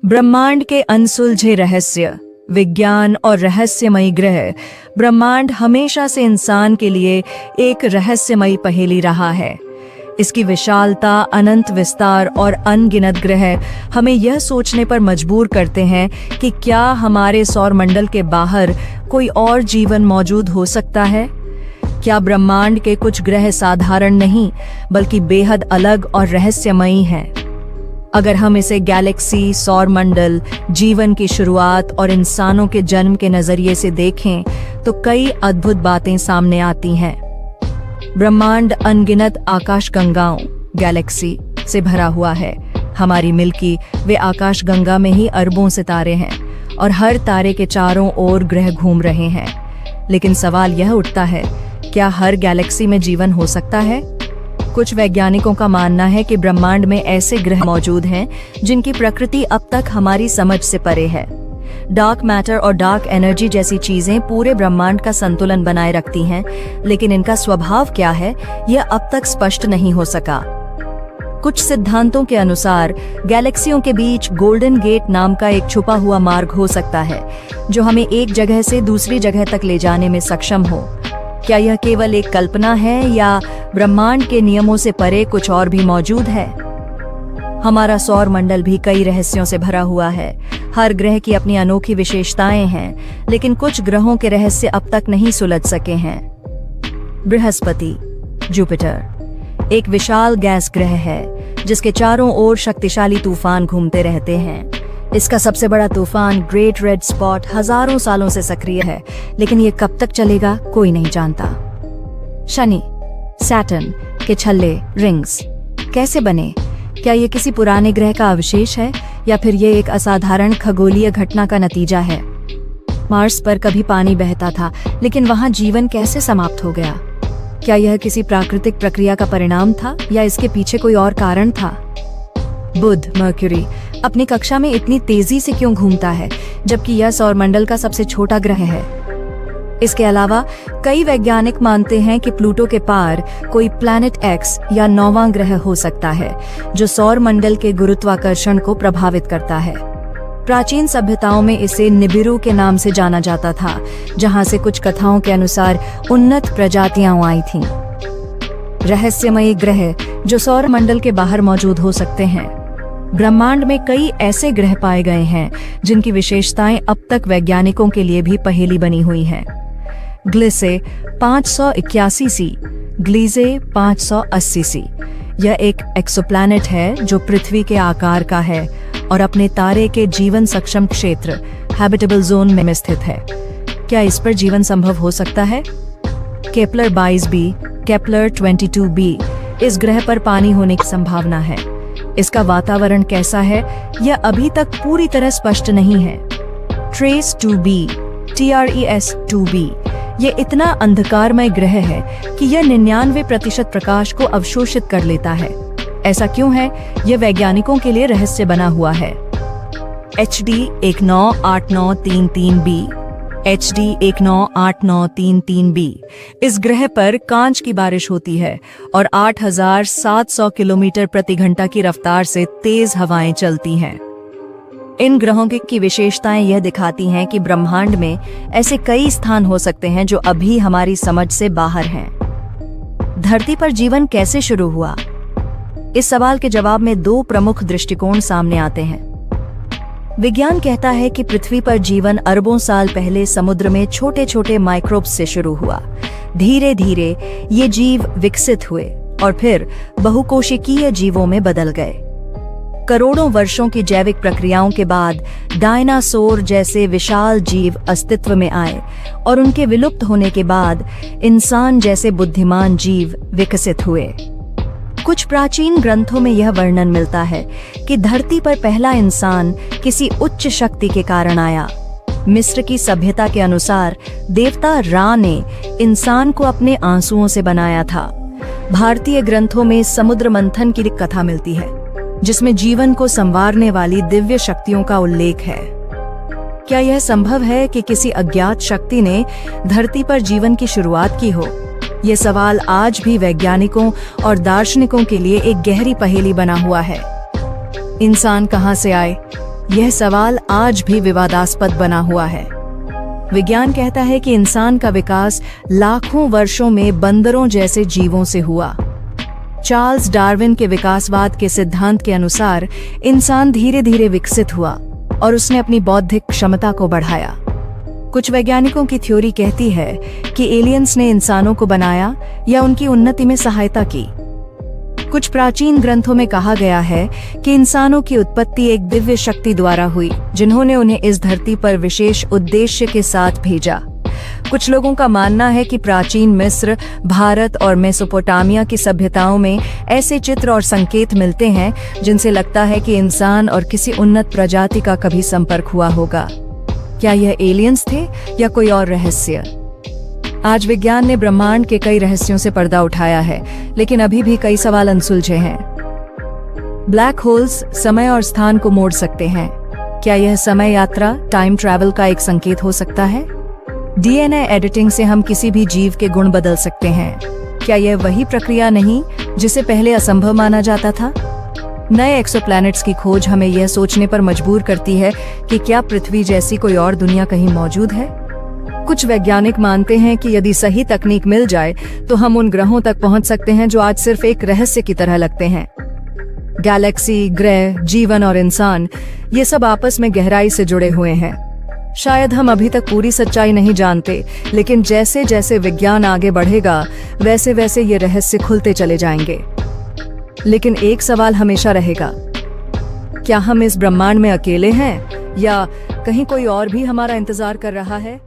ब्रह्मांड के अनसुलझे रहस्य, विज्ञान और रहस्यमयी ग्रह। ब्रह्मांड हमेशा से इंसान के लिए एक रहस्यमयी पहेली रहा है। इसकी विशालता, अनंत विस्तार और अनगिनत ग्रह हमें यह सोचने पर मजबूर करते हैं कि क्या हमारे सौरमंडल के बाहर कोई और जीवन मौजूद हो सकता है। क्या ब्रह्मांड के कुछ ग्रह साधारण नहीं बल्कि बेहद अलग और रहस्यमयी हैं। अगर हम इसे गैलेक्सी, सौरमंडल, जीवन की शुरुआत और इंसानों के जन्म के नजरिए से देखें तो कई अद्भुत बातें सामने आती हैं। ब्रह्मांड अनगिनत आकाशगंगाओं, गैलेक्सी से भरा हुआ है। हमारी मिल्की वे आकाशगंगा में ही अरबों सितारे हैं और हर तारे के चारों ओर ग्रह घूम रहे हैं। लेकिन सवाल यह उठता है, क्या हर गैलेक्सी में जीवन हो सकता है? कुछ वैज्ञानिकों का मानना है कि ब्रह्मांड में ऐसे ग्रह मौजूद हैं जिनकी प्रकृति अब तक हमारी समझ से परे है। डार्क मैटर और डार्क एनर्जी जैसी चीजें पूरे ब्रह्मांड का संतुलन बनाए रखती हैं, लेकिन इनका स्वभाव क्या है यह अब तक स्पष्ट नहीं हो सका। कुछ सिद्धांतों के अनुसार गैलेक्सियों के बीच गोल्डन गेट नाम का एक छुपा हुआ मार्ग हो सकता है जो हमें एक जगह से दूसरी जगह तक ले जाने में सक्षम हो। क्या यह केवल एक कल्पना है या ब्रह्मांड के नियमों से परे कुछ और भी मौजूद है? हमारा सौरमंडल भी कई रहस्यों से भरा हुआ है। हर ग्रह की अपनी अनोखी विशेषताएं हैं, लेकिन कुछ ग्रहों के रहस्य अब तक नहीं सुलझ सके हैं। बृहस्पति, जुपिटर, एक विशाल गैस ग्रह है जिसके चारों ओर शक्तिशाली तूफान घूमते रहते हैं। इसका सबसे बड़ा तूफान ग्रेट रेड स्पॉट हजारों सालों से सक्रिय है, लेकिन ये कब तक चलेगा कोई नहीं जानता। शनि, सैटर्न के छल्ले, रिंग्स कैसे बने? क्या ये किसी पुराने ग्रह का अवशेष है या फिर ये एक असाधारण खगोलीय घटना का नतीजा है? मार्स पर कभी पानी बहता था, लेकिन वहां जीवन कैसे समाप्त हो गया? क्या यह किसी प्राकृतिक प्रक्रिया का परिणाम था या इसके पीछे कोई और कारण था? बुध, मर्क्यूरी, अपनी कक्षा में इतनी तेजी से क्यों घूमता है जबकि यह सौरमंडल का सबसे छोटा ग्रह है? इसके अलावा कई वैज्ञानिक मानते हैं कि प्लूटो के पार कोई प्लैनेट एक्स या 9वां ग्रह हो सकता है जो सौरमंडल के गुरुत्वाकर्षण को प्रभावित करता है। प्राचीन सभ्यताओं में इसे निबिरू के नाम से जाना जाता था, जहां से कुछ कथाओं के अनुसार उन्नत प्रजातियां आई थीं। रहस्यमयी ग्रह जो सौरमंडल के बाहर मौजूद हो सकते हैं। ब्रह्मांड में कई ऐसे ग्रह पाए गए हैं जिनकी विशेषताएं अब तक वैज्ञानिकों के लिए भी पहेली बनी हुई हैं। ग्लिसे 581 सी, ग्लीजे 580 सी, यह एक एक्सोप्लैनेट है जो पृथ्वी के आकार का है और अपने तारे के जीवन सक्षम क्षेत्र हैबिटेबल जोन में स्थित है। क्या इस पर जीवन संभव हो सकता है? केपलर 22b, केपलर 22b, इस ग्रह पर पानी होने की संभावना है। इसका वातावरण कैसा है यह अभी तक पूरी तरह स्पष्ट नहीं है। ट्रेस 2b, TRES-2b, यह इतना अंधकारमय ग्रह है कि यह 99% प्रकाश को अवशोषित कर लेता है। ऐसा क्यों है यह वैज्ञानिकों के लिए रहस्य बना हुआ है। HD 198933b, HD 198933b, इस ग्रह पर कांच की बारिश होती है और 8700 किलोमीटर प्रति घंटा की रफ्तार से तेज हवाएं चलती हैं। इन ग्रहों की विशेषताएं यह दिखाती हैं कि ब्रह्मांड में ऐसे कई स्थान हो सकते हैं जो अभी हमारी समझ से बाहर हैं। धरती पर जीवन कैसे शुरू हुआ? इस सवाल के जवाब में दो प्रमुख दृष्टिकोण सामने आते हैं। विज्ञान कहता है कि पृथ्वी पर जीवन अरबों साल पहले समुद्र में छोटे छोटे माइक्रोब्स से शुरू हुआ। धीरे धीरे ये जीव विकसित हुए और फिर बहुकोशिकीय जीवों में बदल गए। करोड़ों वर्षों की जैविक प्रक्रियाओं के बाद डायनासोर जैसे विशाल जीव अस्तित्व में आए और उनके विलुप्त होने के बाद इंसान जैसे बुद्धिमान जीव विकसित हुए। कुछ प्राचीन ग्रंथों में यह वर्णन मिलता है कि धरती पर पहला इंसान किसी उच्च शक्ति के कारण आया। मिस्र की सभ्यता के अनुसार देवता रा ने इंसान को अपने आंसुओं से बनाया था। भारतीय ग्रंथों में समुद्र मंथन की कथा मिलती है जिसमें जीवन को संवारने वाली दिव्य शक्तियों का उल्लेख है। क्या यह संभव है कि किसी अज्ञात शक्ति ने धरती पर जीवन की शुरुआत की हो? ये सवाल आज भी वैज्ञानिकों और दार्शनिकों के लिए एक गहरी पहेली बना हुआ है। इंसान कहां से आए? यह सवाल आज भी विवादास्पद बना हुआ है। विज्ञान कहता है कि इंसान का विकास लाखों वर्षों में बंदरों जैसे जीवों से हुआ। चार्ल्स डार्विन के विकासवाद के सिद्धांत के अनुसार इंसान धीरे धीरे विकसित हुआ और उसने अपनी बौद्धिक क्षमता को बढ़ाया। कुछ वैज्ञानिकों की थ्योरी कहती है कि एलियंस ने इंसानों को बनाया या उनकी उन्नति में सहायता की। कुछ प्राचीन ग्रंथों में कहा गया है कि इंसानों की उत्पत्ति एक दिव्य शक्ति द्वारा हुई, जिन्होंने उन्हें इस धरती पर विशेष उद्देश्य के साथ भेजा। कुछ लोगों का मानना है कि प्राचीन मिस्र, भारत और मेसोपोटामिया की सभ्यताओं में ऐसे चित्र और संकेत मिलते हैं जिनसे लगता है कि इंसान और किसी उन्नत प्रजाति का कभी संपर्क हुआ होगा। क्या यह एलियंस थे या कोई और रहस्य? आज विज्ञान ने ब्रह्मांड के कई रहस्यों से पर्दा उठाया है, लेकिन अभी भी कई सवाल अनसुलझे हैं। ब्लैक होल्स समय और स्थान को मोड़ सकते हैं। क्या यह समय यात्रा, टाइम ट्रैवल का एक संकेत हो सकता है? डीएनए एडिटिंग से हम किसी भी जीव के गुण बदल सकते हैं। क्या यह वही प्रक्रिया नहीं जिसे पहले असंभव माना जाता था? नए एक्सोप्लैनेट्स की खोज हमें यह सोचने पर मजबूर करती है कि क्या पृथ्वी जैसी कोई और दुनिया कहीं मौजूद है? कुछ वैज्ञानिक मानते हैं कि यदि सही तकनीक मिल जाए तो हम उन ग्रहों तक पहुंच सकते हैं जो आज सिर्फ एक रहस्य की तरह लगते हैं। गैलेक्सी, ग्रह, जीवन और इंसान, ये सब आपस में गहराई से जुड़े हुए हैं। शायद हम अभी तक पूरी सच्चाई नहीं जानते, लेकिन जैसे जैसे विज्ञान आगे बढ़ेगा वैसे वैसे ये रहस्य खुलते चले जाएंगे। लेकिन एक सवाल हमेशा रहेगा, क्या हम इस ब्रह्मांड में अकेले हैं या कहीं कोई और भी हमारा इंतजार कर रहा है?